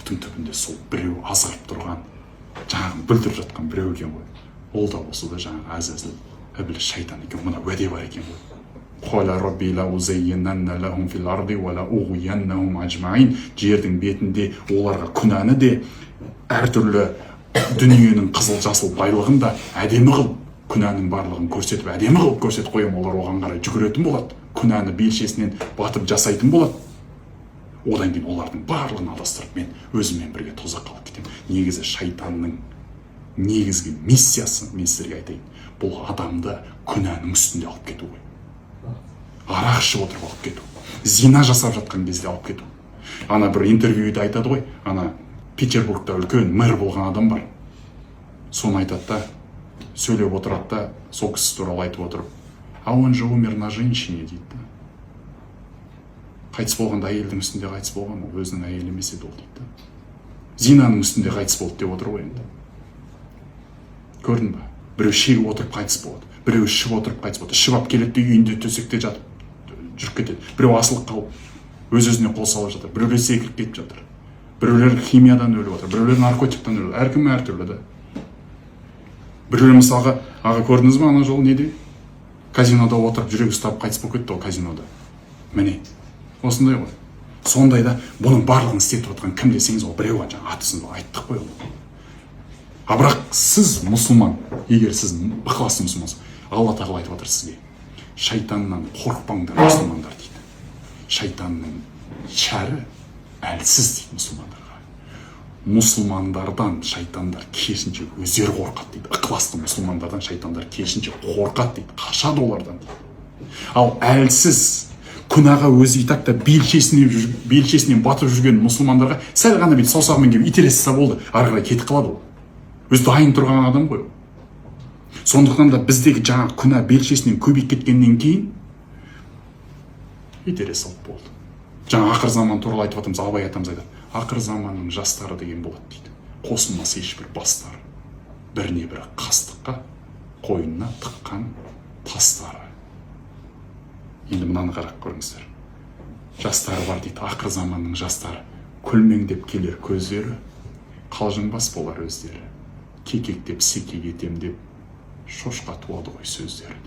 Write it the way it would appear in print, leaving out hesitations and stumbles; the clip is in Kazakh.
түптің түбінде сол біреу азғырып тұрған, жаңағы бүлдіріп жатқан біреу екен ғой. Ол да болса да жаңағы әзәзіл ібіліс шайтан екен. Мына уәде бар екен ғой. Қала рабби ла узайянанна лахум фил арди ва ла уғияннахум ажмаин. Жердің бетінде оларға күнәні де, әртүрлі дүниенің қызыл жасыл байлығын да әдемі қылып, күнәнің барлығын көрсетіп, әдемі қылып көрсетіп қоям. Олар оған қарай жүгіретін болады. Күнәні белшесінен батып жасайтын болады. Одан кейін олардың барлығын адастырып, мен өзіммен бірге тозаққа алып кетемін. Негізі шайтанның негізгі миссиясы, мен сіздерге айтайын, бұл адамды күнәнің үстінде алып кету ғой. Арақ ішіп отырып алып кету, зина жасап жатқан кезде алып кету. Ана бір интервьюде айтады ғой, ана Петербургта үлкен мэр болған адам бар. Соны айтады да, сөйлеп отырады да, сол кісі туралы айтып отырып, а он же умер на женщине дейді. Қайтыс болғанда әйелдің үстінде қайтыс болған, ол өзінің әйелі емес еді ол дейді. Зинаның үстінде қайтыс болды деп отыр ғой енді. Көрдің ба? Біреу шегіп отырып қайтыс болады, біреу ішіп отырып қайтыс болады. Ішіп алып келеді де үйінде төсекте жатып жүріп кетеді. Біреу асылып қалып, өз-өзіне қол салып жатыр. Біреулер секіріп кетіп жатыр. Біреулер химиядан өліп отыр, біреулер наркотиктан өліп. Әркім әртүрлі да. Біреулер мысалға, аға көрдіңіз ба ана жолы неде? Казинода отырып жүрек ұстап қайтыс болып кетті ол казинода. Міне, осындай ғой. Сондайда бұның барлығын істеп отырған кім десеңіз, ол біреу жаңа атысын айттық қой ол. А бірақ сіз мұсылман, егер сіз ықыласты мұсылмансыз, Алла тағала айтып отыр сізге, шайтаннан қорықпаңдар мұсылмандар дейді. Шайтанның шәрі әлсіз дейді мұсылмандарға. Мұсылмандардан шайтандар керісінше өздері қорқады дейді. Ықыласты мұсылмандардан шайтандар керісінше қорқады дейді. Қашады олардан дейді. Ал әлсіз, күнәға өзі итакта белшесінен батып жүрген мұсылмандарға сәл ғана бет саусағымен келіп итересе болды, ары қарай кетіп қалады ол. Өзі дайын тұрған адам ғой. Сондықтан да біздегі жаңа күнә белшесінен көбейіп кеткеннен кейін итере салып болды. Жаңа ақыр заман туралы айтып жатырмыз, Абай атамыз айтады. Ақыр заманның жастары деген болады дейді. Қосылмас ешбір бастары. Біріне бірі қастыққа, қойнына тыққан тастары. Енді мынаны қарап көріңіздер. Жастары бар дейді, ақыр заманның жастары. Күлмеңдеп келер көздері, қалжыңбас болар өздері. Кекектеп секег етем деп, шошқа туады ғой сөздері.